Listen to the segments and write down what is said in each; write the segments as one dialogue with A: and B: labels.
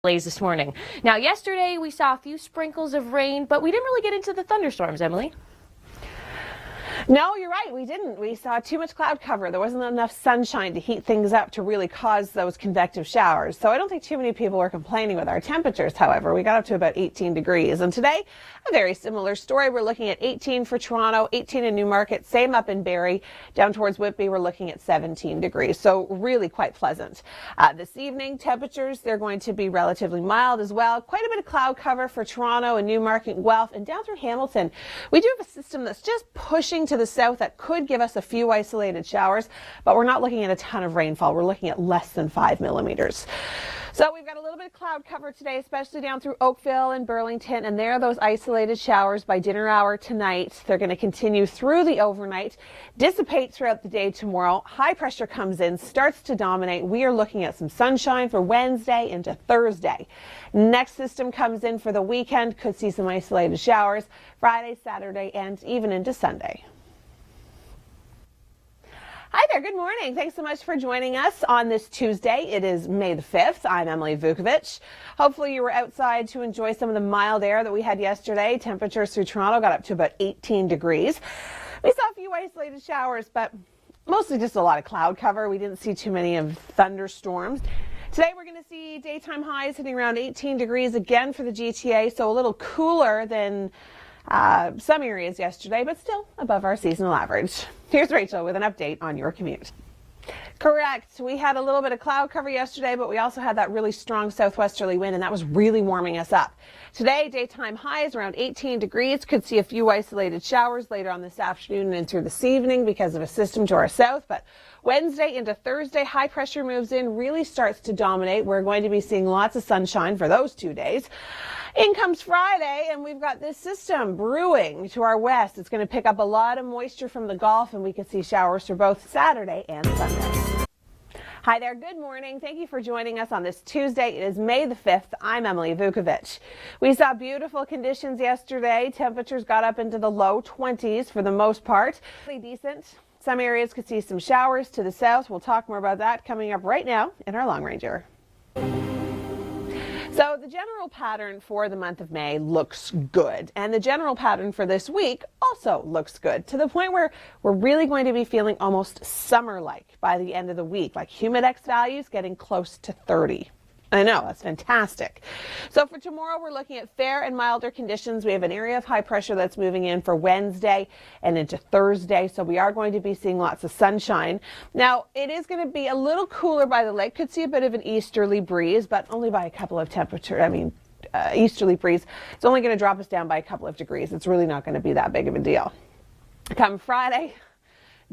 A: This morning. Now, yesterday we saw a few sprinkles of rain, but we didn't really get into the thunderstorms, Emily.
B: No, you're right. We didn't. We saw too much cloud cover. There wasn't enough sunshine to heat things up to really cause those convective showers. So I don't think too many people were complaining with our temperatures. However, we got up to about 18 degrees. And today, a very similar story. We're looking at 18 for Toronto, 18 in Newmarket, same up in Barrie. Down towards Whitby, we're looking at 17 degrees. So really quite pleasant. This evening, temperatures, they're going to be relatively mild as well. Quite a bit of cloud cover for Toronto and Newmarket, Guelph, and down through Hamilton. We do have a system that's just pushing to the south that could give us a few isolated showers, but we're not looking at a ton of rainfall. We're looking at less than 5 millimeters. So we've got a little bit of cloud cover today, especially down through Oakville and Burlington, and there are those isolated showers by dinner hour tonight. They're going to continue through the overnight, dissipate throughout the day tomorrow. High pressure comes in, starts to dominate. We are looking at some sunshine for Wednesday into Thursday. Next system comes in for the weekend, could see some isolated showers Friday, Saturday, and even into Sunday. Hi there, good morning. Thanks so much for joining us on this Tuesday. It is May the 5th. I'm Emily Vukovic. Hopefully you were outside to enjoy some of the mild air that we had yesterday. Temperatures through Toronto got up to about 18 degrees. We saw a few isolated showers, but mostly just a lot of cloud cover. We didn't see too many of thunderstorms. Today we're going to see daytime highs hitting around 18 degrees again for the GTA, so a little cooler than some areas yesterday, but still above our seasonal average. Here's Rachel with an update on your commute. Correct. We had a little bit of cloud cover yesterday, but we also had that really strong southwesterly wind, and that was really warming us up. Today, daytime highs around 18 degrees. Could see a few isolated showers later on this afternoon and through this evening because of a system to our south. But Wednesday into Thursday, high pressure moves in, really starts to dominate. We're going to be seeing lots of sunshine for those 2 days. In comes Friday, and we've got this system brewing to our west. It's going to pick up a lot of moisture from the Gulf, and we could see showers for both Saturday and Sunday. Hi there, good morning. Thank you for joining us on this Tuesday. It is May the 5th. I'm Emily Vukovic. We saw beautiful conditions yesterday. Temperatures got up into the low 20s for the most part. Really decent. Some areas could see some showers to the south. We'll talk more about that coming up right now in our Long Ranger. So the general pattern for the month of May looks good, and the general pattern for this week also looks good, to the point where we're really going to be feeling almost summer-like by the end of the week, like humidex values getting close to 30. I know, that's fantastic. So for tomorrow, we're looking at fair and milder conditions. We have an area of high pressure that's moving in for Wednesday and into Thursday, so we are going to be seeing lots of sunshine. Now, it is going to be a little cooler by the lake. Could see a bit of an easterly breeze, but only by a couple of easterly breeze. It's only going to drop us down by a couple of degrees. It's really not going to be that big of a deal. Come Friday,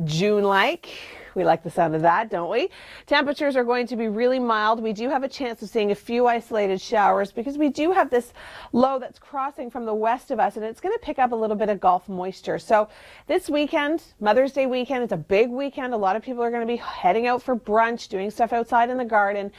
B: June-like. We like the sound of that, don't we? Temperatures are going to be really mild. We do have a chance of seeing a few isolated showers because we do have this low that's crossing from the west of us, and it's going to pick up a little bit of Gulf moisture. So this weekend, Mother's Day weekend, it's a big weekend. A lot of people are going to be heading out for brunch, doing stuff outside in the garden.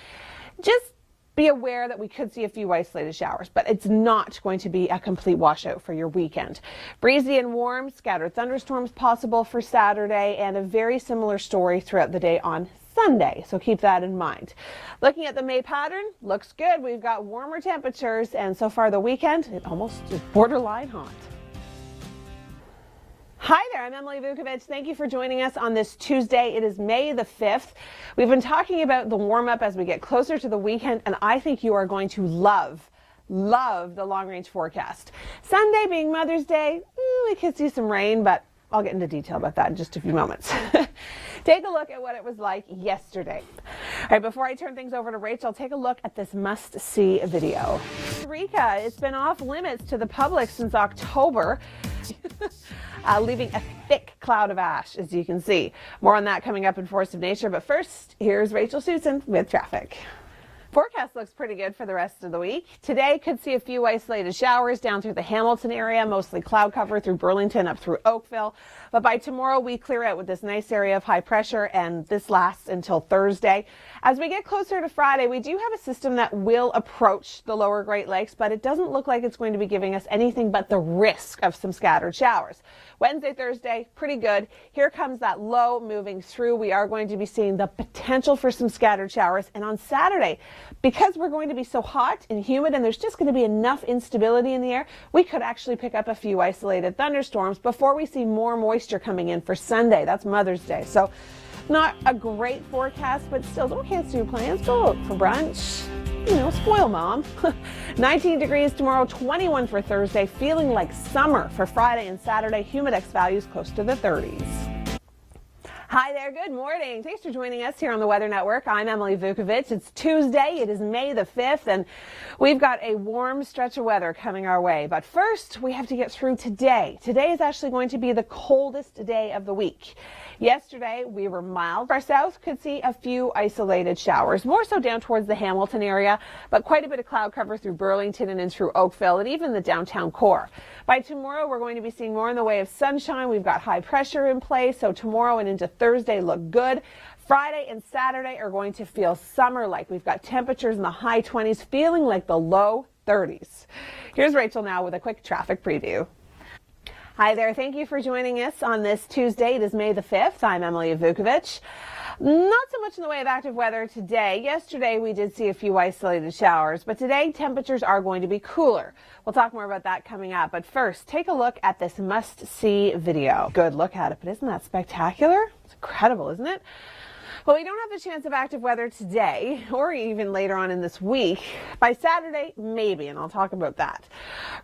B: Just be aware that we could see a few isolated showers, but it's not going to be a complete washout for your weekend. Breezy and warm, scattered thunderstorms possible for Saturday, and a very similar story throughout the day on Sunday, so keep that in mind. Looking at the May pattern, looks good. We've got warmer temperatures, and so far the weekend, it almost is borderline hot. Hi there, I'm Emily Vukovic. Thank you for joining us on this Tuesday. It is May the 5th. We've been talking about the warm-up as we get closer to the weekend, and I think you are going to love the long-range forecast. Sunday being Mother's Day, we could see some rain, but I'll get into detail about that in just a few moments. Take a look at what it was like yesterday. All right, before I turn things over to Rachel, take a look at this must-see video. Costa Rica, it's been off limits to the public since October. Leaving a thick cloud of ash, as you can see. More on that coming up in Force of Nature, but first, here's Rachel Susan with traffic. Forecast looks pretty good for the rest of the week. Today could see a few isolated showers down through the Hamilton area, mostly cloud cover through Burlington up through Oakville. But by tomorrow, we clear out with this nice area of high pressure, and this lasts until Thursday. As we get closer to Friday, we do have a system that will approach the lower Great Lakes, but it doesn't look like it's going to be giving us anything but the risk of some scattered showers. Wednesday, Thursday, pretty good. Here comes that low moving through. We are going to be seeing the potential for some scattered showers. And on Saturday, because we're going to be so hot and humid and there's just going to be enough instability in the air, we could actually pick up a few isolated thunderstorms before we see more moisture coming in for Sunday. That's Mother's Day. So not a great forecast, but still don't cancel your plans. Go out for brunch. You know, spoil mom. 19 degrees tomorrow, 21 for Thursday, feeling like summer for Friday and Saturday. Humidex values close to the 30s. Hi there, good morning. Thanks for joining us here on the Weather Network. I'm Emily Vukovic. It's Tuesday, it is May the 5th, and we've got a warm stretch of weather coming our way. But first, we have to get through today. Today is actually going to be the coldest day of the week. Yesterday, we were mild. Our south could see a few isolated showers, more so down towards the Hamilton area, but quite a bit of cloud cover through Burlington and in through Oakville and even the downtown core. By tomorrow, we're going to be seeing more in the way of sunshine. We've got high pressure in place, so tomorrow and into Thursday look good. Friday and Saturday are going to feel summer-like. We've got temperatures in the high 20s, feeling like the low 30s. Here's Rachel now with a quick traffic preview. Hi there. Thank you for joining us on this Tuesday. It is May the 5th. I'm Emily Vukovic. Not so much in the way of active weather today. Yesterday we did see a few isolated showers, but today temperatures are going to be cooler. We'll talk more about that coming up. But first, take a look at this must-see video. Good look at it, but isn't that spectacular? It's incredible, isn't it? Well, we don't have the chance of active weather today or even later on in this week. By Saturday, maybe, and I'll talk about that.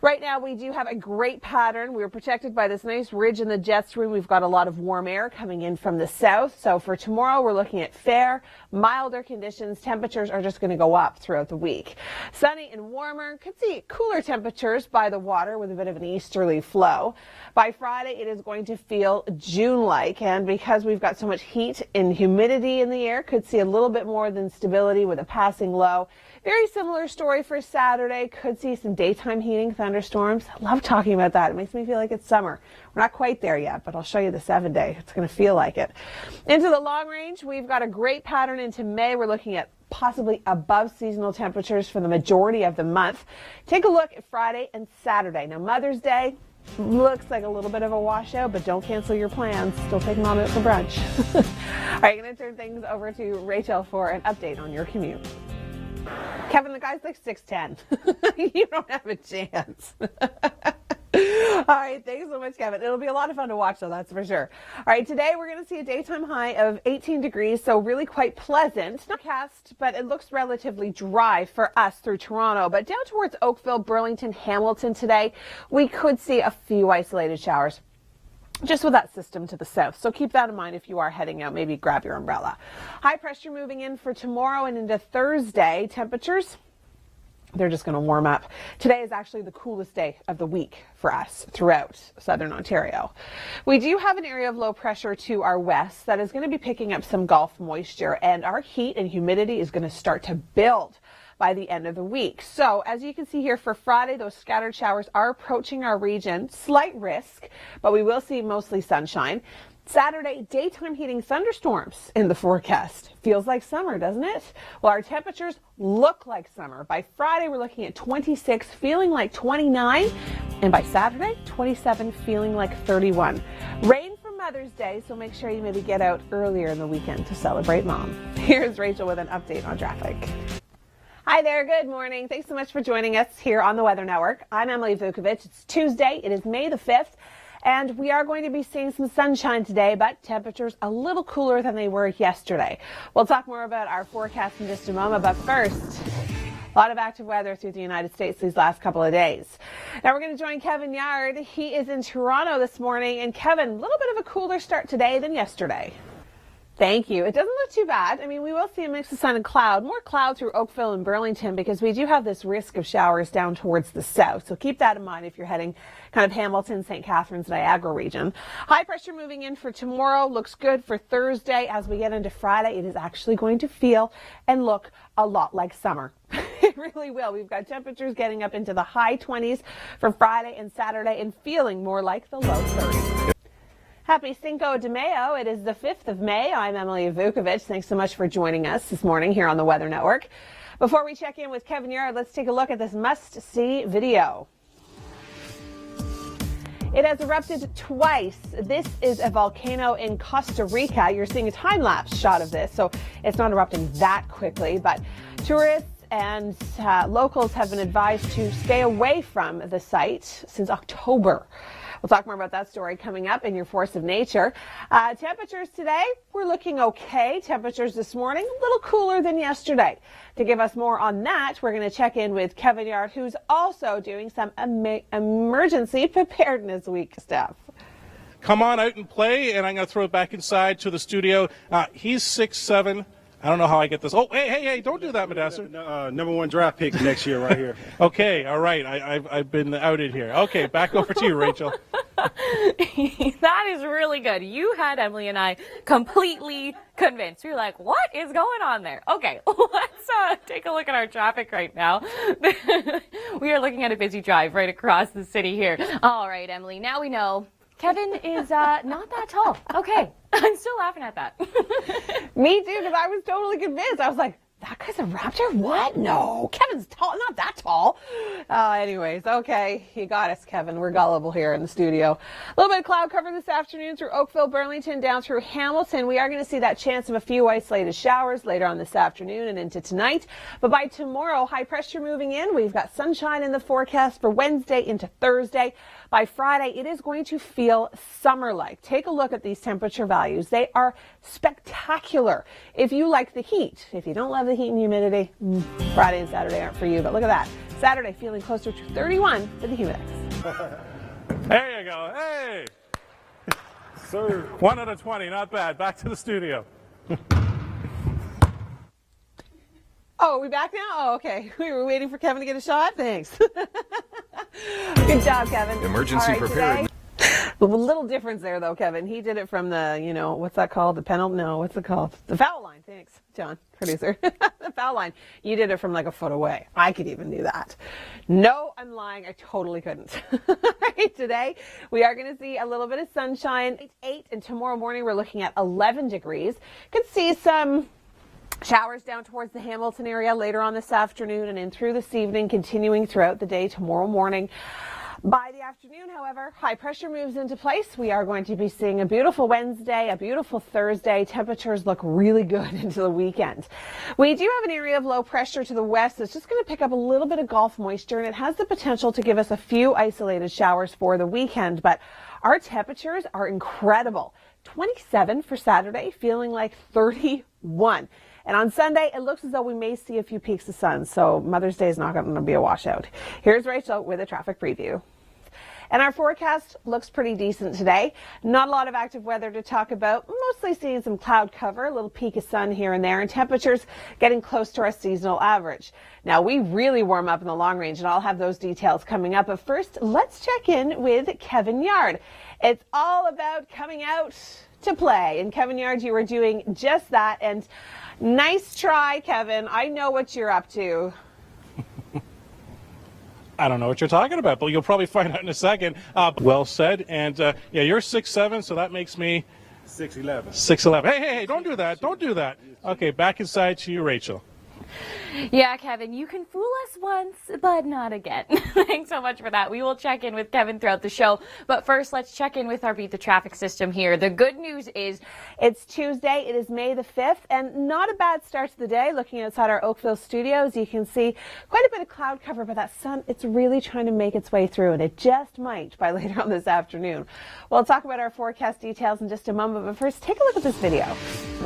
B: Right now, we do have a great pattern. We're protected by this nice ridge in the jet stream. We've got a lot of warm air coming in from the south. So for tomorrow, we're looking at fair, milder conditions. Temperatures are just going to go up throughout the week. Sunny and warmer. Could see cooler temperatures by the water with a bit of an easterly flow. By Friday, it is going to feel June-like. And because we've got so much heat and humidity in the air, could see a little bit more than stability with a passing low. Very similar story for Saturday. Could see some daytime heating thunderstorms. I love talking about that. It makes me feel like it's summer. We're not quite there yet, but I'll show you the 7-day. It's going to feel like it. Into the long range, we've got a great pattern into May. We're looking at possibly above seasonal temperatures for the majority of the month. Take a look at Friday and Saturday. Now, Mother's Day looks like a little bit of a washout, but don't cancel your plans. Still take mom out for brunch. All right, going to turn things over to Rachel for an update on your commute. Kevin, the guy's like 6'10". You don't have a chance. All right, thanks so much, Kevin. It'll be a lot of fun to watch, though, that's for sure. All right, today we're going to see a daytime high of 18 degrees, so really quite pleasant. Not cast, but it looks relatively dry for us through Toronto. But down towards Oakville, Burlington, Hamilton today, we could see a few isolated showers just with that system to the south. So keep that in mind if you are heading out. Maybe grab your umbrella. High pressure moving in for tomorrow and into Thursday. Temperatures, they're just going to warm up. Today is actually the coolest day of the week for us throughout southern Ontario. We do have an area of low pressure to our west that is going to be picking up some Gulf moisture, and our heat and humidity is going to start to build by the end of the week. So as you can see here for Friday, those scattered showers are approaching our region. Slight risk, but we will see mostly sunshine. Saturday, daytime heating thunderstorms in the forecast. Feels like summer, doesn't it? Well, our temperatures look like summer. By Friday, we're looking at 26, feeling like 29. And by Saturday, 27, feeling like 31. Rain for Mother's Day, so make sure you maybe get out earlier in the weekend to celebrate mom. Here's Rachel with an update on traffic. Hi there, good morning. Thanks so much for joining us here on the Weather Network. I'm Emily Vukovic. It's Tuesday. It is May the 5th. And we are going to be seeing some sunshine today, but temperatures a little cooler than they were yesterday. We'll talk more about our forecast in just a moment, but first, a lot of active weather through the United States these last couple of days. Now we're going to join Kevin Yard. He is in Toronto this morning. And Kevin, a little bit of a cooler start today than yesterday. Thank you. It doesn't look too bad. I mean, we will see a mix of sun and cloud, more cloud through Oakville and Burlington because we do have this risk of showers down towards the south. So keep that in mind if you're heading kind of Hamilton, St. Catharines, Niagara region. High pressure moving in for tomorrow looks good for Thursday. As we get into Friday, it is actually going to feel and look a lot like summer. It really will. We've got temperatures getting up into the high 20s for Friday and Saturday and feeling more like the low 30s. Happy Cinco de Mayo. It is the 5th of May. I'm Emily Vukovic. Thanks so much for joining us this morning here on the Weather Network. Before we check in with Kevin Yard, let's take a look at this must-see video. It has erupted twice. This is a volcano in Costa Rica. You're seeing a time-lapse shot of this, so it's not erupting that quickly, but tourists and locals have been advised to stay away from the site since October. We'll talk more about that story coming up in your Force of Nature. Temperatures today, we're looking okay. Temperatures this morning, a little cooler than yesterday. To give us more on that, we're going to check in with Kevin Yard, who's also doing some emergency preparedness week stuff.
C: Come on out and play, and I'm going to throw it back inside to the studio. He's 6'7". I don't know how I get this. Oh, hey, don't do that, Madasser.
D: Number one draft pick next year right here.
C: Okay, all right. I've been outed here. Okay, back over to you, Rachel.
A: That is really good. You had Emily and I completely convinced. We were like, what is going on there? Okay, let's take a look at our traffic right now. We are looking at a busy drive right across the city here. All right, Emily, now we know Kevin is not that tall. Okay, I'm still laughing at that.
B: Me too, because I was totally convinced. I was like, that guy's a Raptor? What? No, Kevin's tall, not that tall. Anyways, okay, you got us, Kevin. We're gullible here in the studio. A little bit of cloud cover this afternoon through Oakville, Burlington, down through Hamilton. We are going to see that chance of a few isolated showers later on this afternoon and into tonight. But by tomorrow, high pressure moving in. We've got sunshine in the forecast for Wednesday into Thursday. By Friday, it is going to feel summer-like. Take a look at these temperature values. They are spectacular if you like the heat. If you don't love the heat and humidity, Friday and Saturday aren't for you. But look at that. Saturday feeling closer to 31 for the humidex.
C: There you go. Hey.
D: Sir.
C: 1 out of 20. Not bad. Back to the studio.
B: Oh, are we back now? Oh, okay. We were waiting for Kevin to get a shot. Thanks. Good job, Kevin.
E: Emergency preparedness.
B: A little difference there, though, Kevin. He did it from the, what's that called? The penalty? No, what's it called? The foul line. Thanks, John, producer. The foul line. You did it from like a foot away. I could even do that. No, I'm lying. I totally couldn't. Right, today, we are going to see a little bit of sunshine. It's 8, and tomorrow morning, we're looking at 11 degrees. Could see some showers down towards the Hamilton area later on this afternoon and in through this evening, continuing throughout the day tomorrow morning. By the afternoon, however, high pressure moves into place. We are going to be seeing a beautiful Wednesday, a beautiful Thursday. Temperatures look really good into the weekend. We do have an area of low pressure to the west that's just going to pick up a little bit of Gulf moisture, and it has the potential to give us a few isolated showers for the weekend. But our temperatures are incredible. 27 for Saturday, feeling like 31. And on Sunday, it looks as though we may see a few peaks of sun, so Mother's Day is not going to be a washout. Here's Rachel with a traffic preview. And our forecast looks pretty decent today. Not a lot of active weather to talk about. Mostly seeing some cloud cover, a little peak of sun here and there, and temperatures getting close to our seasonal average. Now, we really warm up in the long range, and I'll have those details coming up. But first, let's check in with Kevin Yard. It's all about coming out to play. And Kevin Yard, you were doing just that. And nice try, Kevin. I know what you're up to.
C: I don't know what you're talking about, but you'll probably find out in a second. Well said. And yeah, you're 6'7", so that makes me
D: 6'11".
C: 6'11". Hey, don't do that. Don't do that. Okay, back inside to you, Rachel.
A: Yeah, Kevin, you can fool us once, but not again. Thanks so much for that. We will check in with Kevin throughout the show. But first, let's check in with our Beat the Traffic system here. The good news is
B: it's Tuesday. It is May the 5th, and not a bad start to the day. Looking outside our Oakville studios, you can see quite a bit of cloud cover, but that sun, it's really trying to make its way through, and it just might by later on this afternoon. We'll talk about our forecast details in just a moment, but first, take a look at this video.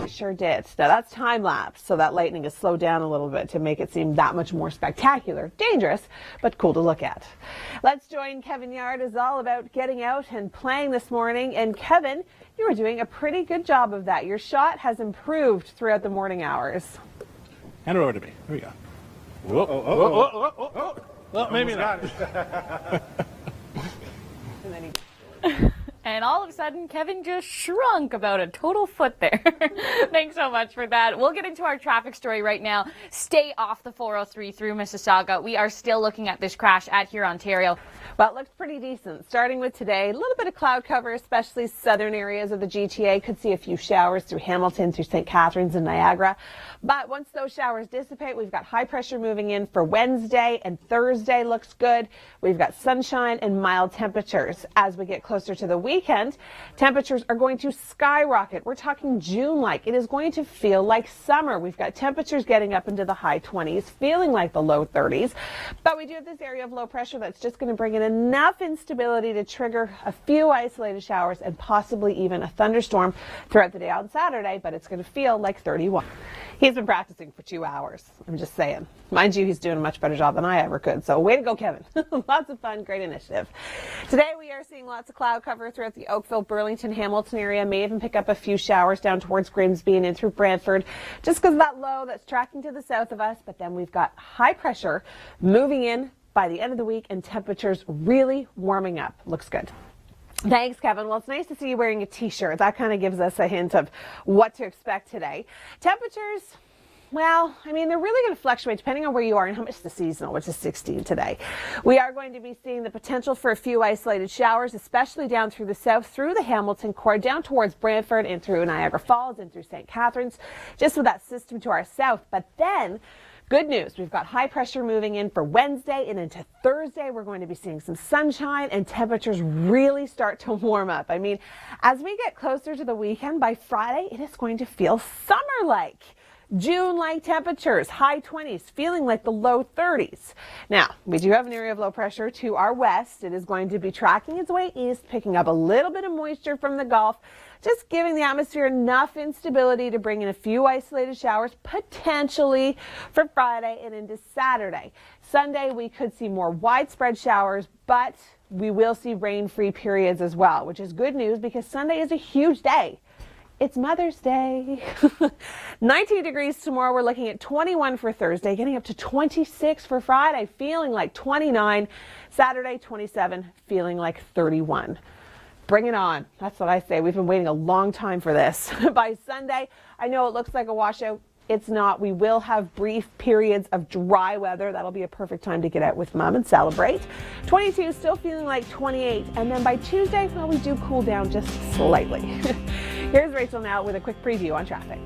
B: I sure did. Now, that's time-lapse, so that lightning is slowed down a little bit to make it seem that much more spectacular. Dangerous, but cool to look at. Let's join Kevin Yard. It's all about getting out and playing this morning. And Kevin, you were doing a pretty good job of that. Your shot has improved throughout the morning hours.
C: Hand it over to me. Here we go. Whoa. Well, maybe not.
B: And then
A: And all of a sudden, Kevin just shrunk about a total foot there. Thanks so much for that. We'll get into our traffic story right now. Stay off the 403 through Mississauga. We are still looking at this crash at here, Ontario.
B: Well, it looks pretty decent. Starting with today, a little bit of cloud cover, especially southern areas of the GTA. Could see a few showers through Hamilton, through St. Catharines and Niagara. But once those showers dissipate, we've got high pressure moving in for Wednesday, and Thursday looks good. We've got sunshine and mild temperatures. As we get closer to the weekend, weekend, temperatures are going to skyrocket. We're talking June-like. It is going to feel like summer. We've got temperatures getting up into the high 20s, feeling like the low 30s. But we do have this area of low pressure that's just going to bring in enough instability to trigger a few isolated showers and possibly even a thunderstorm throughout the day on Saturday, but it's going to feel like 31. He's been practicing for 2 hours. I'm just saying. Mind you, he's doing a much better job than I ever could. So way to go, Kevin. Lots of fun. Great initiative. Today we are seeing lots of cloud cover throughout the Oakville, Burlington, Hamilton area. May even pick up a few showers down towards Grimsby and in through Brantford just because of that low that's tracking to the south of us. But then we've got high pressure moving in by the end of the week and temperatures really warming up. Looks good. Thanks, Kevin. Well, it's nice to see you wearing a t-shirt. That kind of gives us a hint of what to expect today. Temperatures, well, I mean, they're really going to fluctuate depending on where you are and how much the seasonal, which is 16 today. We are going to be seeing the potential for a few isolated showers, especially down through the south, through the Hamilton core, down towards Brantford and through Niagara Falls and through St. Catharines, just with that system to our south. But then, good news, we've got high pressure moving in for Wednesday and into Thursday. We're going to be seeing some sunshine and temperatures really start to warm up. I mean, as we get closer to the weekend, by Friday, it is going to feel summer-like. June-like temperatures, high 20s, feeling like the low 30s. Now, we do have an area of low pressure to our west. It is going to be tracking its way east, picking up a little bit of moisture from the Gulf, just giving the atmosphere enough instability to bring in a few isolated showers, potentially for Friday and into Saturday. Sunday, we could see more widespread showers, but we will see rain-free periods as well, which is good news because Sunday is a huge day. It's Mother's Day. 19 degrees tomorrow. We're looking at 21 for Thursday, getting up to 26 for Friday, feeling like 29. Saturday, 27, feeling like 31. Bring it on. That's what I say. We've been waiting a long time for this. By Sunday, I know it looks like a washout. It's not. We will have brief periods of dry weather. That'll be a perfect time to get out with Mom and celebrate. 22, still feeling like 28. And then by Tuesday, well, we do cool down just slightly. Here's Rachel now with a quick preview on traffic.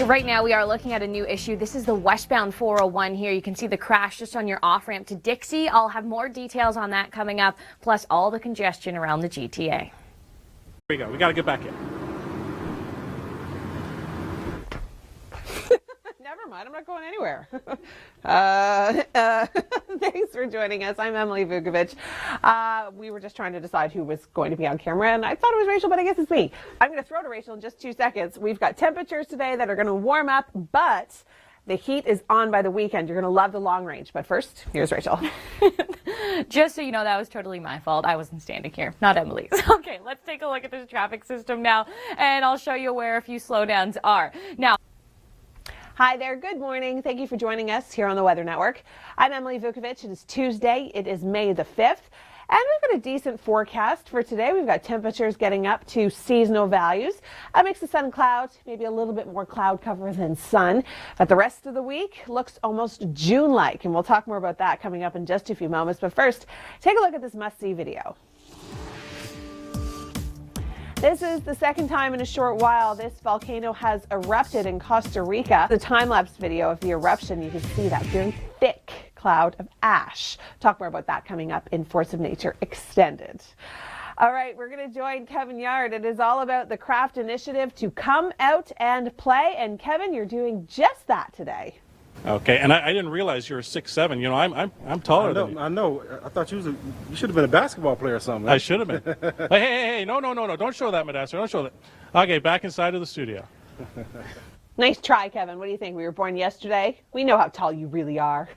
A: Right now we are looking at a new issue. This is the westbound 401 here. You can see the crash just on your off-ramp to Dixie. I'll have more details on that coming up, plus all the congestion around the GTA.
C: Here we go. We got to get back in.
B: Never mind, I'm not going anywhere. Thanks for joining us. I'm Emily Vukovic. We were just trying to decide who was going to be on camera, and I thought it was Rachel, but I guess it's me. I'm going to throw to Rachel in just 2 seconds. We've got temperatures today that are going to warm up, but the heat is on by the weekend. You're going to love the long range. But first, here's Rachel.
A: Just so you know, that was totally my fault. I wasn't standing here, not Emily's. Okay, let's take a look at this traffic system now, and I'll show you where a few slowdowns are. Now,
B: hi there. Good morning. Thank you for joining us here on the Weather Network. I'm Emily Vukovic. It is Tuesday. It is May the 5th. And we've got a decent forecast for today. We've got temperatures getting up to seasonal values. A mix of sun and clouds, maybe a little bit more cloud cover than sun. But the rest of the week looks almost June-like. And we'll talk more about that coming up in just a few moments. But first, take a look at this must-see video. This is the second time in a short while this volcano has erupted in Costa Rica. The time-lapse video of the eruption, you can see that very thick cloud of ash. Talk more about that coming up in Force of Nature Extended. All right, we're going to join Kevin Yard. It is all about the craft initiative to come out and play. And Kevin, you're doing just that today.
C: Okay, and I didn't realize you're 6'7". You know, I'm taller than you.
D: I know. I thought you should have been a basketball player or something.
C: I should have been. Hey, no. Don't show that, Madassa. Don't show that. Okay, back inside of the studio.
B: Nice try, Kevin. What do you think? We were born yesterday. We know how tall you really are.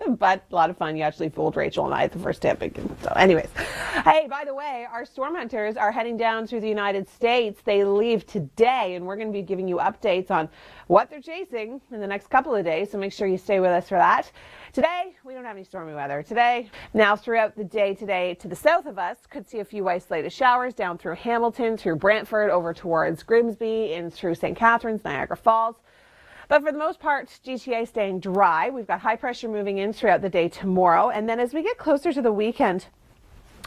B: But a lot of fun. You actually fooled Rachel and I at the first tipping. So anyways, hey, by the way, our storm hunters are heading down through the United States. They leave today, and we're going to be giving you updates on what they're chasing in the next couple of days. So make sure you stay with us for that. Today, we don't have any stormy weather today. Now, throughout the day today, to the south of us, could see a few isolated showers down through Hamilton, through Brantford, over towards Grimsby, and through St. Catharines, Niagara Falls. But for the most part, GTA staying dry. We've got high pressure moving in throughout the day tomorrow. And then as we get closer to the weekend,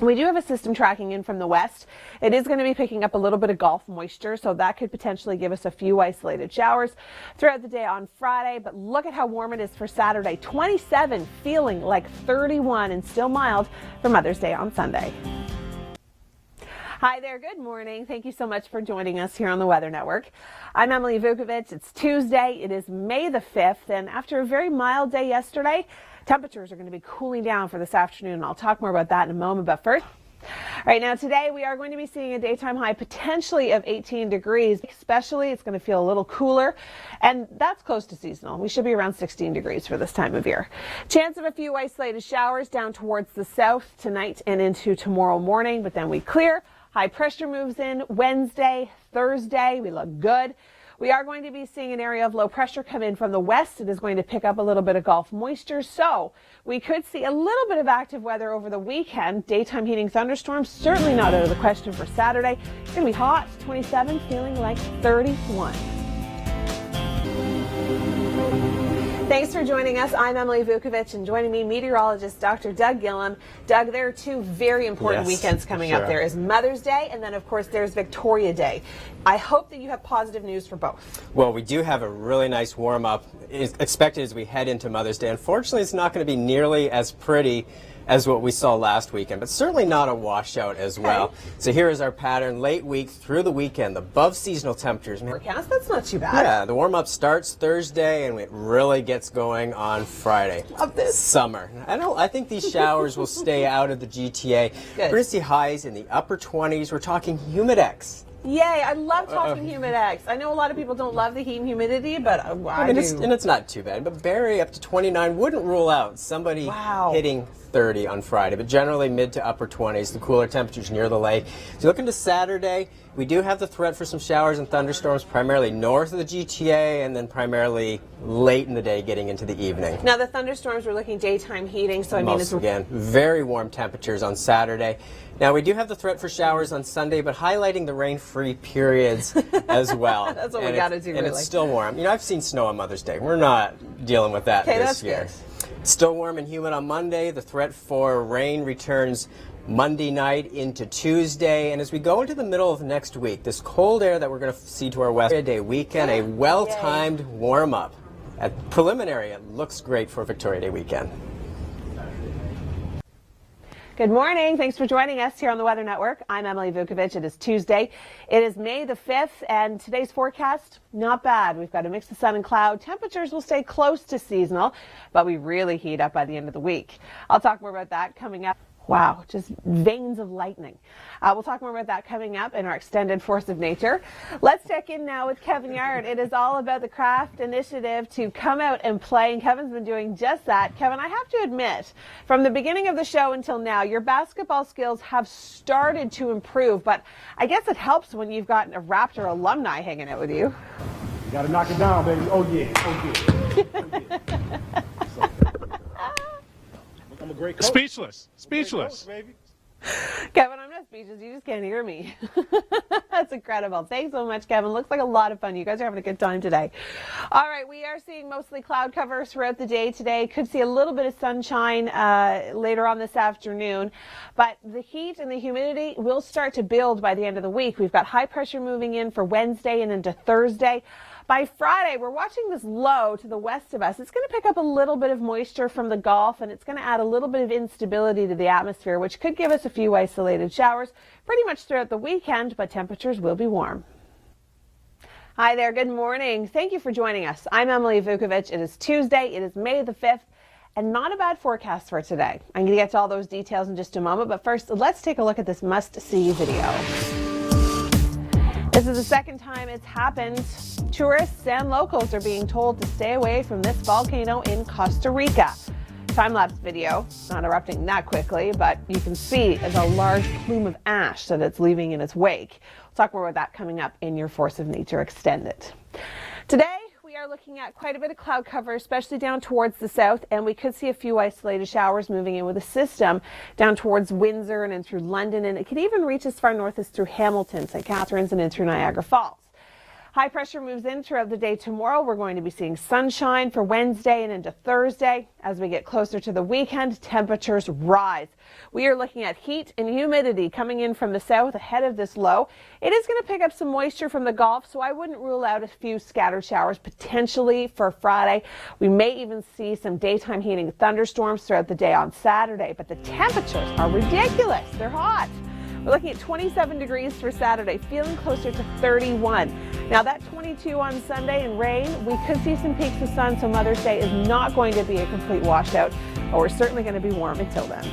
B: we do have a system tracking in from the west. It is going to be picking up a little bit of Gulf moisture, so that could potentially give us a few isolated showers throughout the day on Friday. But look at how warm it is for Saturday. 27, feeling like 31 and still mild for Mother's Day on Sunday. Hi there, good morning. Thank you so much for joining us here on the Weather Network. I'm Emily Vukovic. It's Tuesday. It is May the 5th, and after a very mild day yesterday, temperatures are going to be cooling down for this afternoon. I'll talk more about that in a moment, but first, right now today we are going to be seeing a daytime high potentially of 18 degrees. Especially it's going to feel a little cooler, and that's close to seasonal. We should be around 16 degrees for this time of year. Chance of a few isolated showers down towards the south tonight and into tomorrow morning, but then we clear. High pressure moves in Wednesday, Thursday. We look good. We are going to be seeing an area of low pressure come in from the west. It is going to pick up a little bit of Gulf moisture, so we could see a little bit of active weather over the weekend. Daytime heating thunderstorms, certainly not out of the question for Saturday. It's going to be hot, 27, feeling like 31. Thanks for joining us. I'm Emily Vukovic, and joining me, meteorologist Dr. Doug Gillum. Doug, there are two very important weekends coming up. There is Mother's Day, and then, of course, there's Victoria Day. I hope that you have positive news for both.
E: Well, we do have a really nice warm-up expected as we head into Mother's Day. Unfortunately, it's not going to be nearly as pretty as what we saw last weekend, but certainly not a washout as well. So here is our pattern late week through the weekend, above seasonal temperatures.
B: Forecast, that's not too bad.
E: Yeah, the warm-up starts Thursday and it really gets going on Friday.
B: Love this.
E: Summer. I think these showers will stay out of the GTA. We're going to see highs in the upper 20s. We're talking humidex.
B: Yay, I love talking humidex. I know a lot of people don't love the heat and humidity, but I do.
E: And it's not too bad. But Barrie up to 29 wouldn't rule out somebody hitting 30 on Friday, but generally mid to upper 20s, the cooler temperatures near the lake. So looking to Saturday, we do have the threat for some showers and thunderstorms, primarily north of the GTA and then primarily late in the day getting into the evening.
B: Now the thunderstorms, we're looking daytime heating, so I mean it's
E: again very warm temperatures on Saturday. Now we do have the threat for showers on Sunday, but highlighting the rain-free periods as well.
B: That's what we got to do,
E: and it's still warm. You know, I've seen snow on Mother's Day. We're not dealing with that this year.
B: Good.
E: Still warm and humid on Monday. The threat for rain returns Monday night into Tuesday. And as we go into the middle of next week, this cold air that we're going to see to our west day weekend, a well-timed warm-up. At preliminary, it looks great for Victoria Day weekend.
B: Good morning. Thanks for joining us here on the Weather Network. I'm Emily Vukovic. It is Tuesday. It is May the 5th, and today's forecast, not bad. We've got a mix of sun and cloud. Temperatures will stay close to seasonal, but we really heat up by the end of the week. I'll talk more about that coming up. Wow, just veins of lightning. We'll talk more about that coming up in our extended Force of Nature. Let's check in now with Kevin Yard. It is all about the craft initiative to come out and play, and Kevin's been doing just that. Kevin, I have to admit, from the beginning of the show until now, your basketball skills have started to improve, but I guess it helps when you've got a Raptor alumni hanging out with you.
D: You got to knock it down, baby. Oh, yeah. Oh, yeah. I'm a great coach.
C: Speechless.
D: Coach, baby.
B: Kevin, I'm not speechless. You just can't hear me. That's incredible. Thanks so much, Kevin. Looks like a lot of fun. You guys are having a good time today. All right, we are seeing mostly cloud cover throughout the day today. Could see a little bit of sunshine later on this afternoon. But the heat and the humidity will start to build by the end of the week. We've got high pressure moving in for Wednesday and into Thursday. By Friday, we're watching this low to the west of us. It's going to pick up a little bit of moisture from the Gulf, and it's going to add a little bit of instability to the atmosphere, which could give us a few isolated showers pretty much throughout the weekend, but temperatures will be warm. Hi there. Good morning. Thank you for joining us. I'm Emily Vukovic. It is Tuesday. It is May the 5th, and not a bad forecast for today. I'm going to get to all those details in just a moment, but first, let's take a look at this must-see video. This is the second time it's happened. Tourists and locals are being told to stay away from this volcano in Costa Rica. Time-lapse video, not erupting that quickly, but you can see it's a large plume of ash that it's leaving in its wake. We'll talk more about that coming up in your Force of Nature Extended. Today, we are looking at quite a bit of cloud cover, especially down towards the south, and we could see a few isolated showers moving in with a system down towards Windsor and in through London, and it could even reach as far north as through Hamilton, St. Catharines, and in through Niagara Falls. High pressure moves in throughout the day tomorrow. We're going to be seeing sunshine for Wednesday and into Thursday. As we get closer to the weekend, temperatures rise. We are looking at heat and humidity coming in from the south ahead of this low. It is going to pick up some moisture from the Gulf, so I wouldn't rule out a few scattered showers potentially for Friday. We may even see some daytime heating thunderstorms throughout the day on Saturday, but the temperatures are ridiculous. They're hot. We're looking at 27 degrees for Saturday, feeling closer to 31. Now that 22 on Sunday and rain, we could see some peaks of sun, so Mother's Day is not going to be a complete washout, but we're certainly going to be warm until then.